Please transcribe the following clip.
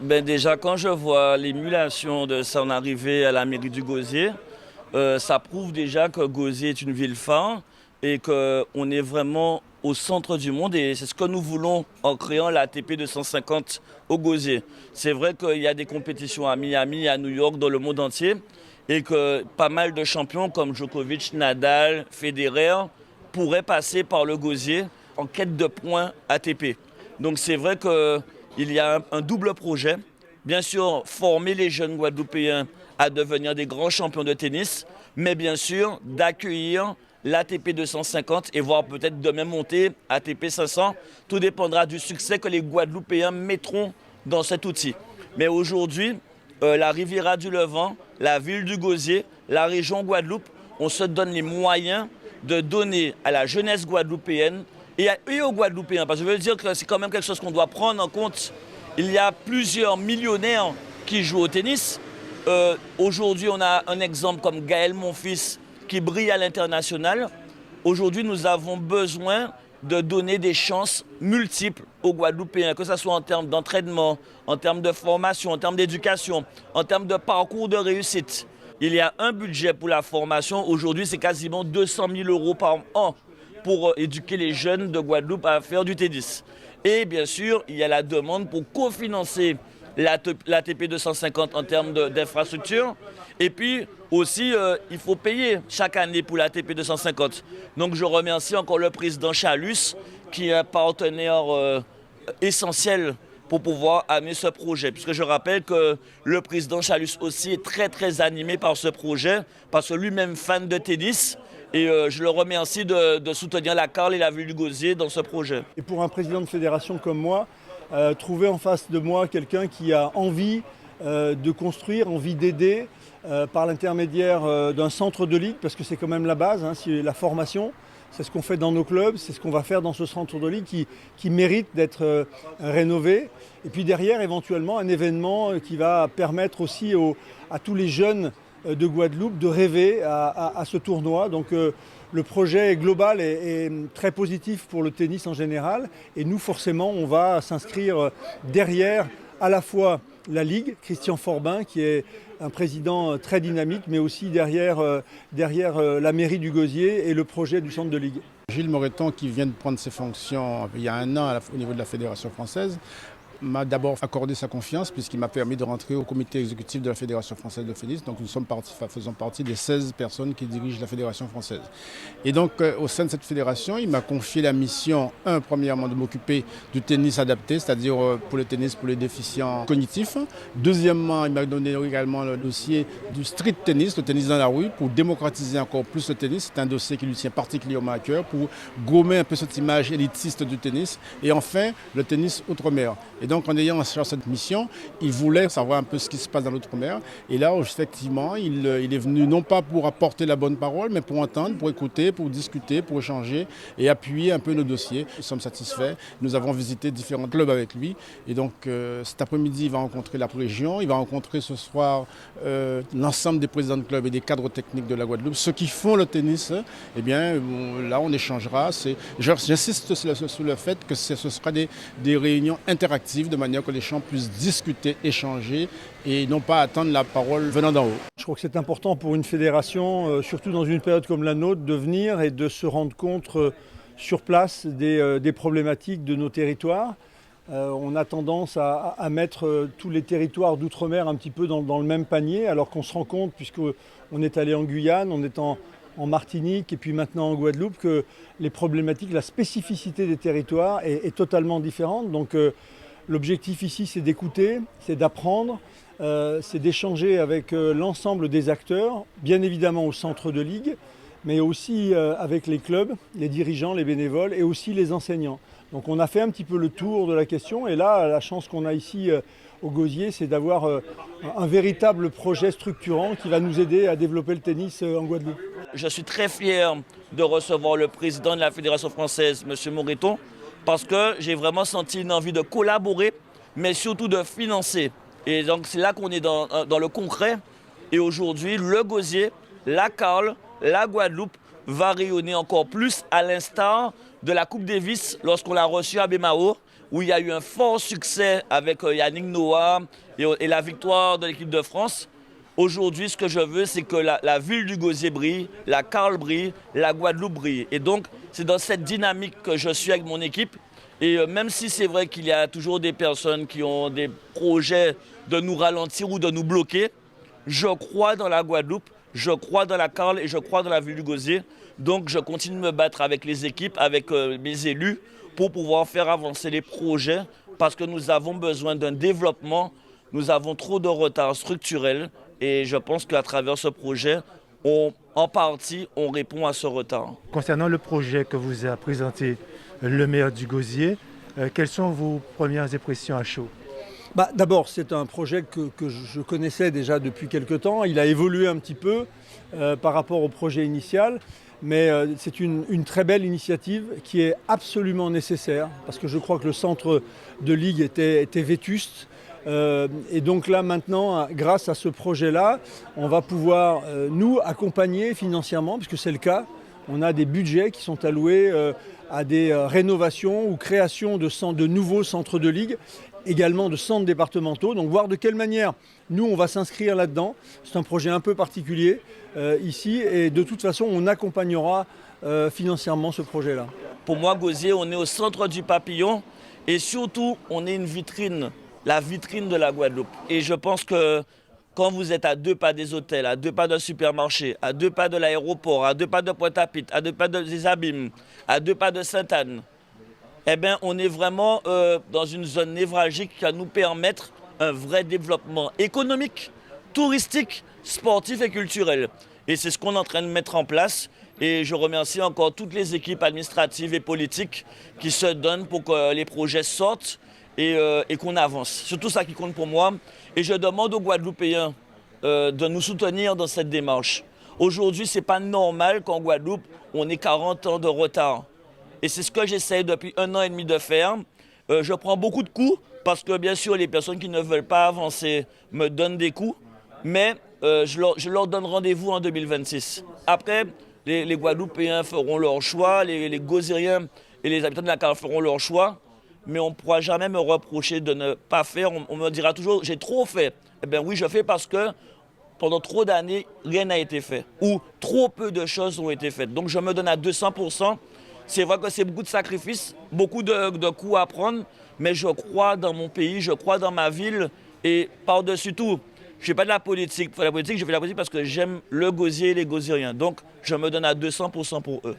Ben déjà, quand je vois l'émulation de son arrivée à la mairie du Gosier, ça prouve déjà que Gosier est une ville phare et qu'on est vraiment au centre du monde. Et c'est ce que nous voulons en créant la ATP 250 au Gosier. C'est vrai qu'il y a des compétitions à Miami, à New York, dans le monde entier, et que pas mal de champions comme Djokovic, Nadal, Federer pourraient passer par le Gosier en quête de points ATP. Donc c'est vrai qu'il y a un double projet. Bien sûr, former les jeunes Guadeloupéens à devenir des grands champions de tennis, mais bien sûr d'accueillir l'ATP 250 et voire peut-être demain monter ATP 500. Tout dépendra du succès que les Guadeloupéens mettront dans cet outil. Mais aujourd'hui, la Riviera du Levant, la ville du Gosier, la région Guadeloupe, on se donne les moyens de donner à la jeunesse guadeloupéenne et aux Guadeloupéens, parce que je veux dire que c'est quand même quelque chose qu'on doit prendre en compte. Il y a plusieurs millionnaires qui jouent au tennis. Aujourd'hui, on a un exemple comme Gaël Monfils qui brille à l'international. Aujourd'hui, nous avons besoin de donner des chances multiples aux Guadeloupéens, que ce soit en termes d'entraînement, en termes de formation, en termes d'éducation, en termes de parcours de réussite. Il y a un budget pour la formation. Aujourd'hui, c'est quasiment 200 000 € par an pour éduquer les jeunes de Guadeloupe à faire du tennis. Et bien sûr, il y a la demande pour cofinancer l'ATP 250 en termes d'infrastructure. Et puis aussi, il faut payer chaque année pour l'ATP 250. Donc je remercie encore le président Chalus, qui est un partenaire essentiel pour pouvoir amener ce projet. Puisque je rappelle que le président Chalus aussi est très très animé par ce projet, parce que lui-même fan de tennis. Et je le remercie de soutenir la CARL et la ville du Gosier dans ce projet. Et pour un président de fédération comme moi, trouver en face de moi quelqu'un qui a envie de construire, envie d'aider par l'intermédiaire d'un centre de ligue, parce que c'est quand même la base, c'est la formation, c'est ce qu'on fait dans nos clubs, c'est ce qu'on va faire dans ce centre de ligue qui mérite d'être rénové. Et puis derrière, éventuellement, un événement qui va permettre aussi à tous les jeunes de Guadeloupe de rêver à ce tournoi. Donc le projet global est très positif pour le tennis en général. Et nous, forcément, on va s'inscrire derrière à la fois la Ligue, Christian Forbin, qui est un président très dynamique, mais aussi derrière la mairie du Gosier et le projet du centre de Ligue. Gilles Moreton, qui vient de prendre ses fonctions il y a un an au niveau de la Fédération française, m'a d'abord accordé sa confiance puisqu'il m'a permis de rentrer au comité exécutif de la Fédération française de tennis. Donc nous faisons partie des 16 personnes qui dirigent la Fédération française. Et donc au sein de cette fédération, il m'a confié la mission, premièrement, de m'occuper du tennis adapté, c'est-à-dire pour le tennis pour les déficients cognitifs. Deuxièmement, il m'a donné également le dossier du street tennis, le tennis dans la rue, pour démocratiser encore plus le tennis. C'est un dossier qui lui tient particulièrement à cœur, pour gommer un peu cette image élitiste du tennis. Et enfin, le tennis outre-mer. Et donc, en ayant en charge cette mission, il voulait savoir un peu ce qui se passe dans l'outre-mer. Et là, effectivement, il est venu non pas pour apporter la bonne parole, mais pour entendre, pour écouter, pour discuter, pour échanger et appuyer un peu nos dossiers. Nous sommes satisfaits. Nous avons visité différents clubs avec lui. Et donc, cet après-midi, il va rencontrer la région. Il va rencontrer ce soir l'ensemble des présidents de clubs et des cadres techniques de la Guadeloupe. Ceux qui font le tennis, eh bien, là, on échangera. J'insiste sur le fait que ce sera des réunions interactives, de manière que les gens puissent discuter, échanger et non pas attendre la parole venant d'en haut. Je crois que c'est important pour une fédération, surtout dans une période comme la nôtre, de venir et de se rendre compte sur place des problématiques de nos territoires. On a tendance à mettre tous les territoires d'outre-mer un petit peu dans le même panier, alors qu'on se rend compte, puisqu'on est allé en Guyane, on est en Martinique et puis maintenant en Guadeloupe, que les problématiques, la spécificité des territoires est totalement différente. Donc l'objectif ici, c'est d'écouter, c'est d'apprendre, c'est d'échanger avec l'ensemble des acteurs, bien évidemment au centre de ligue, mais aussi avec les clubs, les dirigeants, les bénévoles et aussi les enseignants. Donc on a fait un petit peu le tour de la question et là, la chance qu'on a ici au Gosier, c'est d'avoir un véritable projet structurant qui va nous aider à développer le tennis en Guadeloupe. Je suis très fier de recevoir le président de la Fédération française, M. Moreton, parce que j'ai vraiment senti une envie de collaborer, mais surtout de financer. Et donc c'est là qu'on est dans le concret. Et aujourd'hui, le Gosier, la CARL, la Guadeloupe va rayonner encore plus à l'instar de la Coupe Davis lorsqu'on l'a reçue à Bémao, où il y a eu un fort succès avec Yannick Noah et la victoire de l'équipe de France. Aujourd'hui, ce que je veux, c'est que la ville du Gosier brille, la Carle brille, la Guadeloupe brille. Et donc, c'est dans cette dynamique que je suis avec mon équipe. Et même si c'est vrai qu'il y a toujours des personnes qui ont des projets de nous ralentir ou de nous bloquer, je crois dans la Guadeloupe, je crois dans la Carle et je crois dans la ville du Gosier. Donc, je continue de me battre avec les équipes, avec mes élus, pour pouvoir faire avancer les projets, parce que nous avons besoin d'un développement. Nous avons trop de retard structurel. Et je pense qu'à travers ce projet, en partie, on répond à ce retard. Concernant le projet que vous a présenté le maire du Gosier, quelles sont vos premières impressions à chaud? D'abord, c'est un projet que je connaissais déjà depuis quelque temps. Il a évolué un petit peu par rapport au projet initial, mais c'est une très belle initiative qui est absolument nécessaire, parce que je crois que le centre de ligue était vétuste. Et donc là maintenant, grâce à ce projet-là, on va pouvoir nous accompagner financièrement, puisque c'est le cas. On a des budgets qui sont alloués à des rénovations ou créations de nouveaux centres de ligue, également de centres départementaux. Donc voir de quelle manière nous on va s'inscrire là-dedans. C'est un projet un peu particulier ici, et de toute façon on accompagnera financièrement ce projet-là. Pour moi, Gosier, on est au centre du papillon, et surtout on est une vitrine. La vitrine de la Guadeloupe. Et je pense que quand vous êtes à 2 pas des hôtels, à 2 pas d'un supermarché, à 2 pas de l'aéroport, à 2 pas de Pointe-à-Pitre, à 2 pas des Abîmes, à 2 pas de Sainte-Anne, eh bien, on est vraiment dans une zone névralgique qui va nous permettre un vrai développement économique, touristique, sportif et culturel. Et c'est ce qu'on est en train de mettre en place. Et je remercie encore toutes les équipes administratives et politiques qui se donnent pour que les projets sortent et qu'on avance. C'est tout ça qui compte pour moi. Et je demande aux Guadeloupéens de nous soutenir dans cette démarche. Aujourd'hui, ce n'est pas normal qu'en Guadeloupe, on ait 40 ans de retard. Et c'est ce que j'essaie depuis 1 an et demi de faire. Je prends beaucoup de coups parce que, bien sûr, les personnes qui ne veulent pas avancer me donnent des coups. Mais je leur donne rendez-vous en 2026. Après, les Guadeloupéens feront leur choix, les Gosieriens et les habitants de la Carle feront leur choix. Mais on ne pourra jamais me reprocher de ne pas faire. On me dira toujours, j'ai trop fait. Eh bien oui, je fais parce que pendant trop d'années, rien n'a été fait. Ou trop peu de choses ont été faites. Donc je me donne à 200%. C'est vrai que c'est beaucoup de sacrifices, beaucoup de coups à prendre. Mais je crois dans mon pays, je crois dans ma ville. Et par-dessus tout, je ne fais pas de la politique. Pour la politique, je fais de la politique parce que j'aime le Gosier et les Gosieriens. Donc je me donne à 200% pour eux.